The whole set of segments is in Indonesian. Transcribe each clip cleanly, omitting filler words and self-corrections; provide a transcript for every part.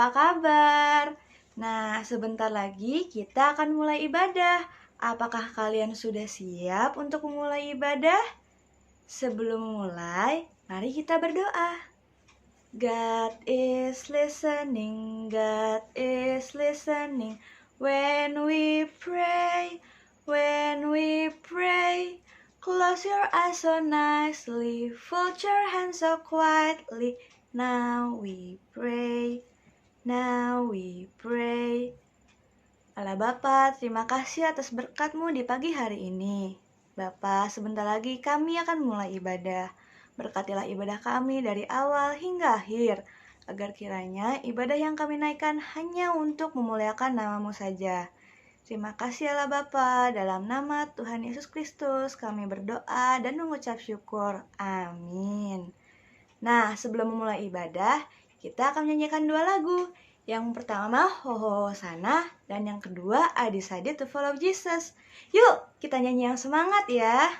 apa kabar? Nah, sebentar lagi kita akan mulai ibadah. Apakah kalian sudah siap untuk memulai ibadah? Sebelum memulai, mari kita berdoa. God is listening, God is listening. When we pray, close your eyes so nicely, fold your hands so quietly. Now we pray. Allah Bapa, terima kasih atas berkat-Mu di pagi hari ini. Bapa, sebentar lagi kami akan mulai ibadah. Berkatilah ibadah kami dari awal hingga akhir, agar kiranya ibadah yang kami naikkan hanya untuk memuliakan nama-Mu saja. Terima kasih Allah Bapa, dalam nama Tuhan Yesus Kristus kami berdoa dan mengucap syukur. Amin. Nah, sebelum memulai ibadah, kita akan menyanyikan dua lagu. Yang pertama, Hosanna, dan yang kedua, I Decided to Follow Jesus. Yuk, kita nyanyi yang semangat ya.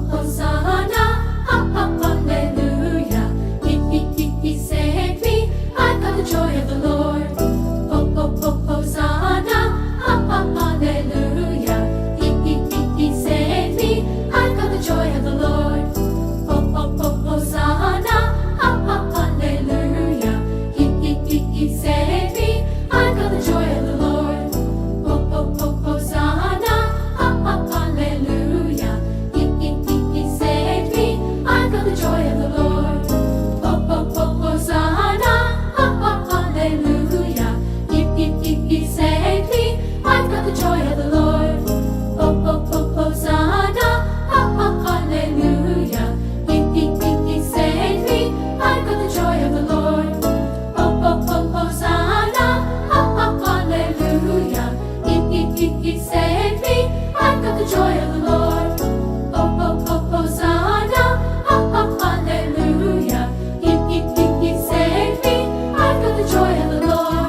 Hosanna, hallelujah. He saved me. I've got the joy of the Lord. Hosanna, hallelujah. He saved me. I've got the joy of the Lord. Hosanna, hallelujah. He saved me. I've got the joy of the Lord. Hosanna, hallelujah. He saved me. I've got the joy of the Lord. Hosanna, hallelujah. He saved me. I've got the joy of the Lord. Hosanna, hallelujah. He saved me. I've got the joy of the Lord. Hosanna, hallelujah. He saved me. I've got the joy of the Lord. Hosanna, hallelujah. He saved me. I've got the joy of the Lord.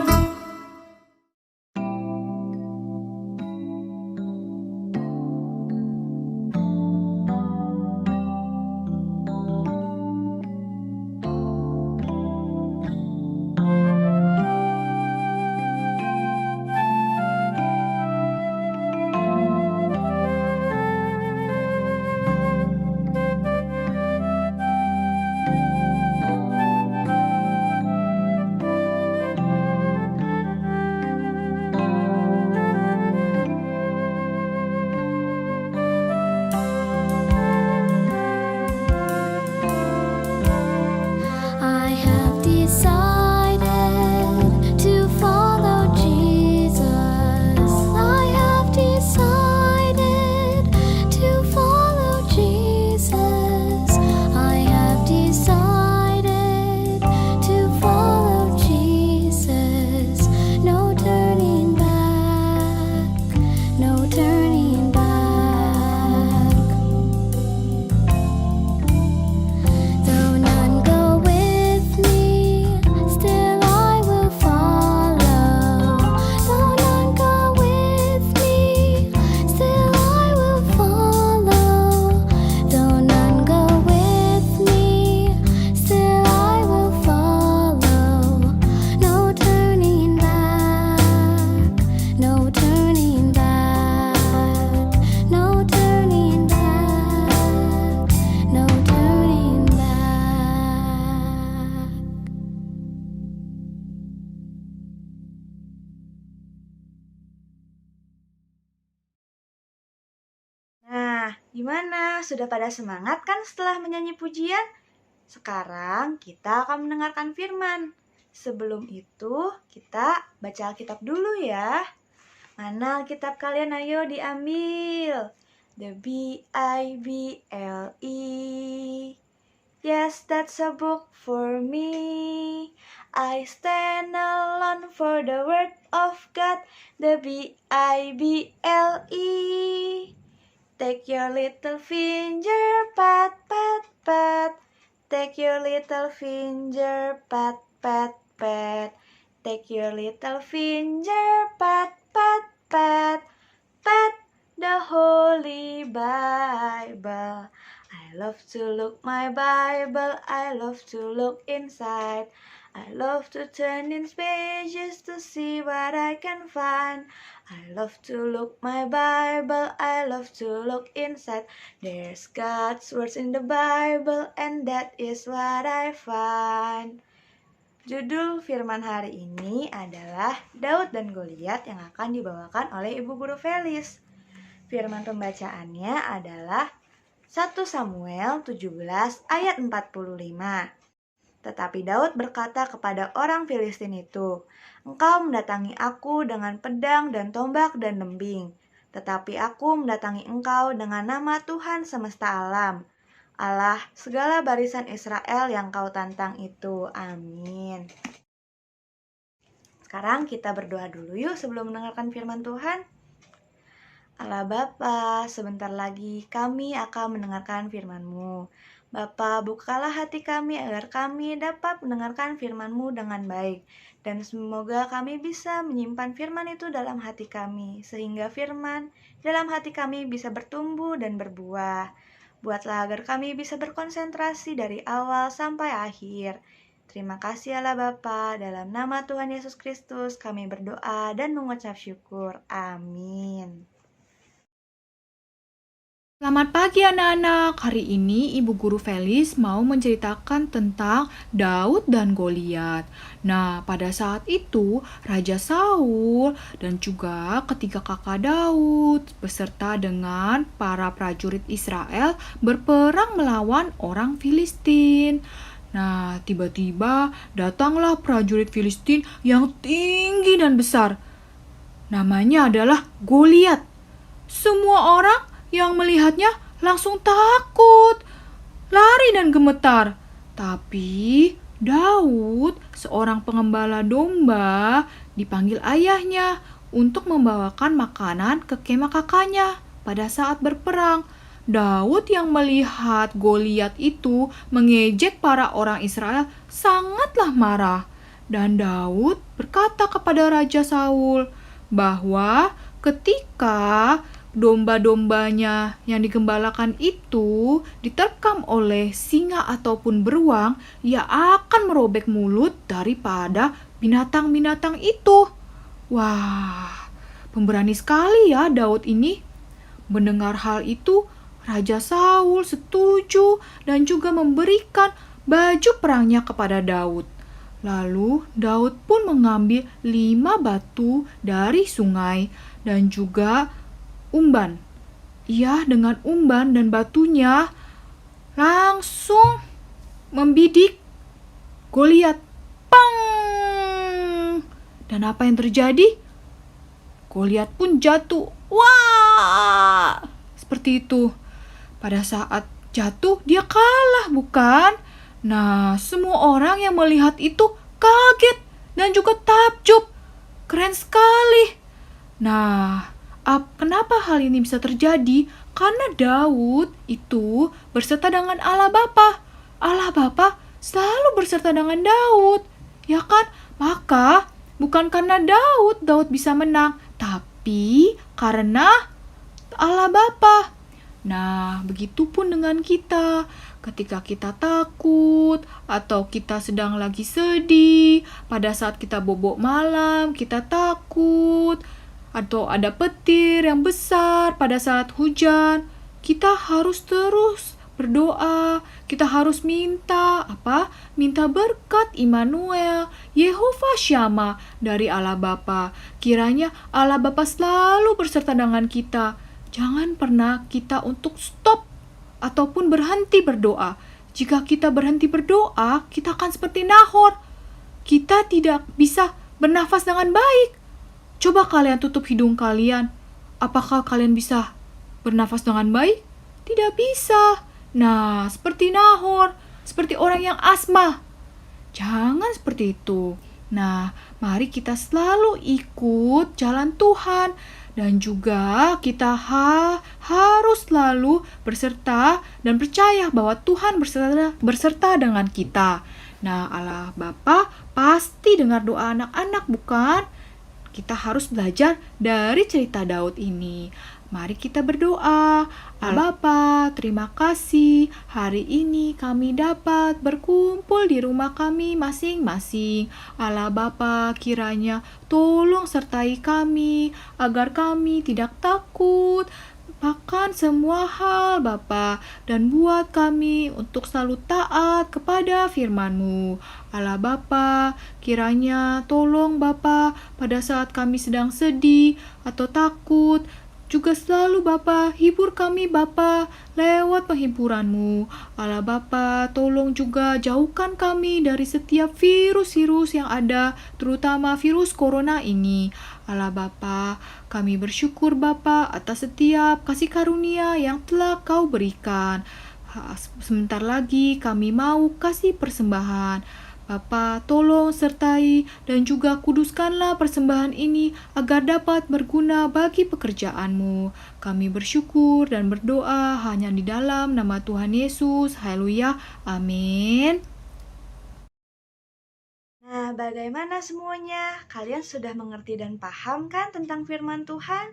I have decided to follow Jesus. I have decided to follow Jesus. I have decided to follow Jesus. No turning back, no turning back. Though none go with me, still I will follow. Though none go with me, still I will follow. Though none go with me, still I will follow. No turning back, no turning back, no turning back, no turning back. Nah, gimana? Sudah pada semangat kan setelah menyanyi pujian? Sekarang kita akan mendengarkan firman. Sebelum itu, kita baca Alkitab dulu ya. Mana Alkitab kalian? Ayo diambil. The Bible. Yes, that's a book for me. I stand alone for the word of God. The Bible. Take your little finger, pat, pat, pat. Take your little finger, pat, pat, pat. Take your little finger, pat, pat, pat. Pat the Holy Bible. I I love to look my Bible, I love to look inside. I love to turn in pages to see what I can find. I love to look my Bible, I love to look inside. There's God's words in the Bible, and that is what I find. Judul firman hari ini adalah Daud dan Goliat yang akan dibawakan oleh Ibu Guru Felis. Firman pembacaannya adalah 1 Samuel 17 ayat 45. Tetapi Daud berkata kepada orang Filistin itu, "Engkau mendatangi aku dengan pedang dan tombak dan lembing, tetapi aku mendatangi engkau dengan nama Tuhan semesta alam, Allah segala barisan Israel yang kau tantang itu." Amin. Sekarang kita berdoa dulu yuk sebelum mendengarkan firman Tuhan. Allah Bapa, sebentar lagi kami akan mendengarkan firman-Mu. Bapa, bukalah hati kami agar kami dapat mendengarkan firman-Mu dengan baik. Dan semoga kami bisa menyimpan firman itu dalam hati kami, sehingga firman dalam hati kami bisa bertumbuh dan berbuah. Buatlah agar kami bisa berkonsentrasi dari awal sampai akhir. Terima kasih Allah Bapa, dalam nama Tuhan Yesus Kristus kami berdoa dan mengucap syukur. Amin. Selamat pagi anak-anak, hari ini Ibu Guru Felis mau menceritakan tentang Daud dan Goliat. Nah, pada saat itu Raja Saul dan juga ketiga kakak Daud beserta dengan para prajurit Israel berperang melawan orang Filistin. Nah, tiba-tiba datanglah prajurit Filistin yang tinggi dan besar. Namanya adalah Goliat. Semua orang yang melihatnya langsung takut, lari dan gemetar. Tapi Daud, seorang pengembala domba, dipanggil ayahnya untuk membawakan makanan ke kemah kakaknya pada saat berperang. Daud yang melihat Goliat itu mengejek para orang Israel sangatlah marah. Dan Daud berkata kepada Raja Saul bahwa ketika domba-dombanya yang digembalakan itu diterkam oleh singa ataupun beruang, ia akan merobek mulut daripada binatang-binatang itu. Wah, pemberani sekali ya Daud ini. Mendengar hal itu, Raja Saul setuju dan juga memberikan baju perangnya kepada Daud. Lalu Daud pun mengambil 5 batu dari sungai dan juga umban. Ia dengan umban dan batunya langsung membidik Goliat. Pang! Dan apa yang terjadi? Goliat pun jatuh. Wah! Seperti itu. Pada saat jatuh dia kalah, bukan? Nah, semua orang yang melihat itu kaget dan juga takjub. Keren sekali. Nah, kenapa hal ini bisa terjadi? Karena Daud itu berserta dengan Allah Bapa. Allah Bapa selalu berserta dengan Daud, ya kan? Maka bukan karena Daud bisa menang, tapi karena Allah Bapa. Nah, begitupun dengan kita. Ketika kita takut atau kita sedang lagi sedih, pada saat kita bobok malam, kita takut, atau ada petir yang besar pada saat hujan, kita harus terus berdoa. Kita harus minta apa? Minta berkat Immanuel, Yehova Syama dari Allah Bapa. Kiranya Allah Bapa selalu berserta dengan kita. Jangan pernah kita untuk stop ataupun berhenti berdoa. Jika kita berhenti berdoa, kita akan seperti Nahor. Kita tidak bisa bernafas dengan baik. Coba kalian tutup hidung kalian. Apakah kalian bisa bernafas dengan baik? Tidak bisa. Nah, seperti Nahor, seperti orang yang asma. Jangan seperti itu. Nah, mari kita selalu ikut jalan Tuhan. Dan juga kita harus selalu berserta dan percaya bahwa Tuhan berserta dengan kita. Nah, Allah Bapa pasti dengar doa anak-anak, bukan? kita harus belajar dari cerita Daud ini. Mari kita berdoa. Allah Bapa, terima kasih. Hari ini kami dapat berkumpul di rumah kami masing-masing. Allah Bapa, kiranya tolong sertai kami agar kami tidak takut akan semua hal Bapa, dan buat kami untuk selalu taat kepada firman-Mu. Allah Bapa, kiranya tolong Bapa pada saat kami sedang sedih atau takut, juga selalu Bapa hibur kami Bapa lewat penghiburan-Mu. Allah Bapa, tolong juga jauhkan kami dari setiap virus-virus yang ada, terutama virus corona ini. Allah Bapa, kami bersyukur Bapa atas setiap kasih karunia yang telah Kau berikan. Sebentar lagi kami mau kasih persembahan. Bapa, tolong sertai dan juga kuduskanlah persembahan ini agar dapat berguna bagi pekerjaan-Mu. Kami bersyukur dan berdoa hanya di dalam nama Tuhan Yesus. Haleluya. Amin. Nah, bagaimana semuanya? Kalian sudah mengerti dan paham kan tentang firman Tuhan?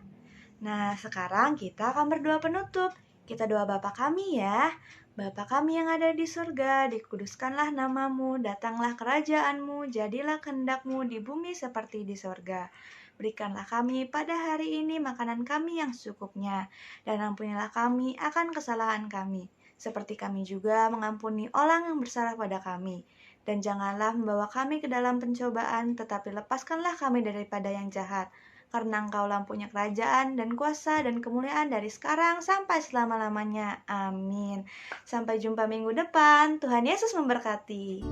Nah, sekarang kita akan berdoa penutup. Kita doa Bapa kami ya. Bapa kami yang ada di surga, dikuduskanlah namamu, datanglah kerajaan-Mu, jadilah kehendak-Mu di bumi seperti di surga. Berikanlah kami pada hari ini makanan kami yang secukupnya, dan ampunilah kami akan kesalahan kami, seperti kami juga mengampuni orang yang bersalah pada kami. Dan janganlah membawa kami ke dalam pencobaan, tetapi lepaskanlah kami daripada yang jahat. Karena Engkau-lah punya kerajaan dan kuasa dan kemuliaan dari sekarang sampai selama-lamanya. Amin. Sampai jumpa minggu depan. Tuhan Yesus memberkati.